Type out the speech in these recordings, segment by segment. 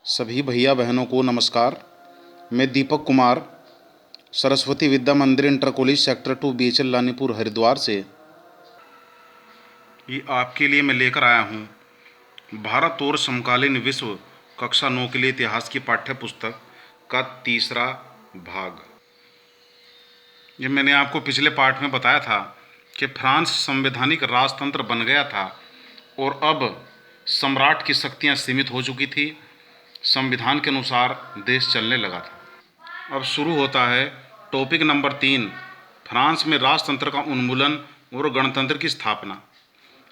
सभी भैया बहनों को नमस्कार। मैं दीपक कुमार सरस्वती विद्या मंदिर inter college sector 2 BHL Ranipur Haridwar से ये आपके लिए मैं लेकर आया हूँ भारत और समकालीन विश्व कक्षा 9 के लिए इतिहास की पाठ्य पुस्तक का तीसरा भाग। ये मैंने आपको पिछले पाठ में बताया था कि फ्रांस संवैधानिक राजतंत्र बन गया था और अब सम्राट की शक्तियाँ सीमित हो चुकी थी। संविधान के अनुसार देश चलने लगा था। अब शुरू होता है टॉपिक नंबर 3, फ्रांस में राजतंत्र का उन्मूलन और गणतंत्र की स्थापना।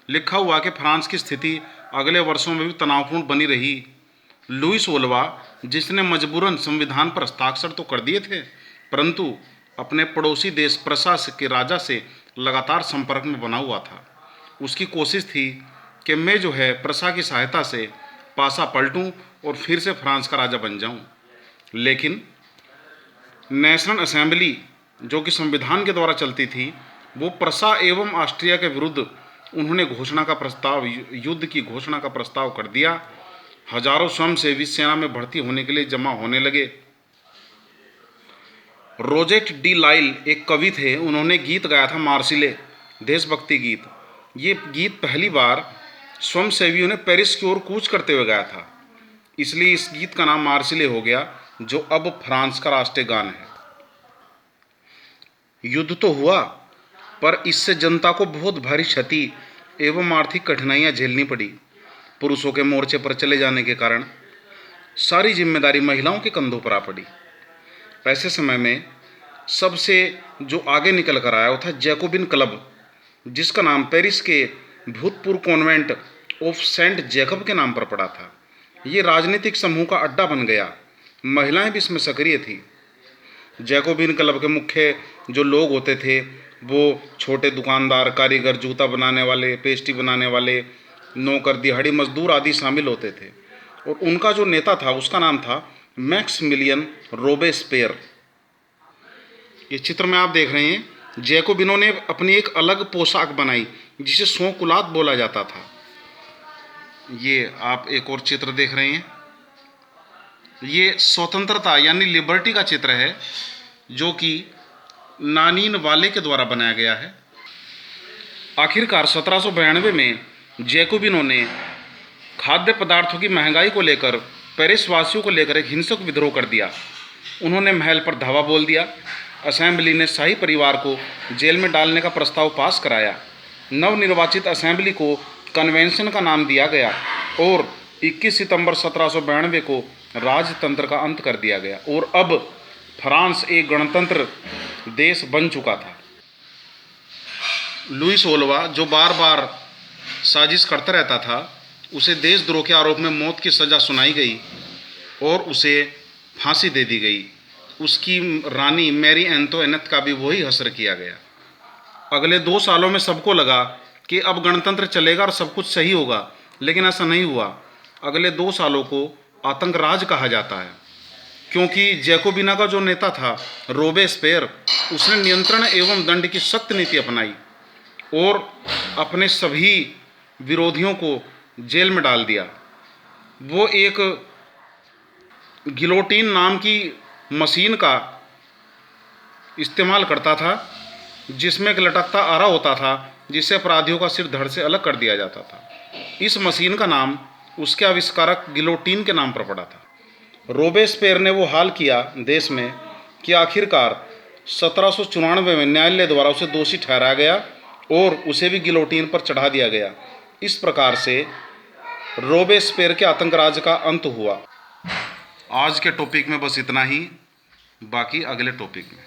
लिखा हुआ कि फ्रांस की स्थिति अगले वर्षों में भी तनावपूर्ण बनी रही। लुईस 16वां, जिसने मजबूरन संविधान पर हस्ताक्षर तो कर दिए थे, परंतु अपने पड़ोसी देश प्रसा के राजा से लगातार संपर्क में बना हुआ था। उसकी कोशिश थी कि मैं प्रसा की सहायता से पासा पलटूं और फिर से फ्रांस का राजा बन जाऊं। लेकिन नेशनल असेंबली, जो कि संविधान के द्वारा चलती थी, वो प्रसा एवं ऑस्ट्रिया के विरुद्ध उन्होंने युद्ध की घोषणा का प्रस्ताव कर दिया। हजारों स्वयंसेवी सेना में भर्ती होने के लिए जमा होने लगे। रोजेट डी लाइल एक कवि थे, उन्होंने गीत गाया था मार्सिले, देशभक्ति गीत। ये गीत पहली बार स्वयंसेवियों ने पेरिस की ओर कूच करते हुए गाया था, इसलिए इस गीत का नाम मार्सिले हो गया, जो अब फ्रांस का राष्ट्रीय गान है। युद्ध तो हुआ, पर इससे जनता को बहुत भारी क्षति एवं आर्थिक कठिनाइयां झेलनी पड़ी। पुरुषों के मोर्चे पर चले जाने के कारण सारी जिम्मेदारी महिलाओं के कंधों पर आ पड़ी। ऐसे समय में सबसे जो आगे निकल कर आया वो था जैकोबिन क्लब, जिसका नाम पेरिस के भूतपूर्व कॉन्वेंट ऑफ सेंट जैकब के नाम पर पड़ा था। ये राजनीतिक समूह का अड्डा बन गया। महिलाएं भी इसमें सक्रिय थी। जैकोबिन क्लब के मुख्य जो लोग होते थे वो छोटे दुकानदार, कारीगर, जूता बनाने वाले, पेस्ट्री बनाने वाले, नौकर, दिहाड़ी मजदूर आदि शामिल होते थे। और उनका जो नेता था उसका नाम था मैक्समिलियन रोबेस्पेयर। ये चित्र में आप देख रहे हैं, जैकोबिनों ने अपनी एक अलग पोशाक बनाई जिसे सोकुलात बोला जाता था। ये आप एक और चित्र देख रहे हैं, ये स्वतंत्रता यानी लिबर्टी का चित्र है, जो कि नानीन वाले के द्वारा बनाया गया है। आखिरकार 1792 में जैकोबिनों ने खाद्य पदार्थों की महंगाई को लेकर पेरिस वासियों को लेकर एक हिंसक विद्रोह कर दिया। उन्होंने महल पर धावा बोल दिया। असेंबली ने शाही परिवार को जेल में डालने का प्रस्ताव पास कराया। नवनिर्वाचित असेंबली को कन्वेंशन का नाम दिया गया और 21 सितंबर 1792 को राजतंत्र का अंत कर दिया गया और अब फ्रांस एक गणतंत्र देश बन चुका था। लुईस 16वां, जो बार बार साजिश करता रहता था, उसे देशद्रोह के आरोप में मौत की सज़ा सुनाई गई और उसे फांसी दे दी गई। उसकी रानी मैरी एंटोइनेट का भी वही हश्र किया गया। अगले 2 सालों में सबको लगा कि अब गणतंत्र चलेगा और सब कुछ सही होगा, लेकिन ऐसा नहीं हुआ। अगले 2 सालों को आतंक राज कहा जाता है, क्योंकि जैकोबिना का जो नेता था रोबेस्पेयर, उसने नियंत्रण एवं दंड की सख्त नीति अपनाई और अपने सभी विरोधियों को जेल में डाल दिया। वो एक गिलोटिन नाम की मशीन का इस्तेमाल करता था, जिसमें एक लटकता आरा होता था, जिससे अपराधियों का सिर धड़ से अलग कर दिया जाता था। इस मशीन का नाम उसके आविष्कारक गिलोटिन के नाम पर पड़ा था। रोबेस्पेयर ने वो हाल किया देश में कि आखिरकार 1794 में न्यायालय द्वारा उसे दोषी ठहराया गया और उसे भी गिलोटिन पर चढ़ा दिया गया। इस प्रकार से रोबेस्पेयर के आतंकराज का अंत हुआ। आज के टॉपिक में बस इतना ही, बाकी अगले टॉपिक में।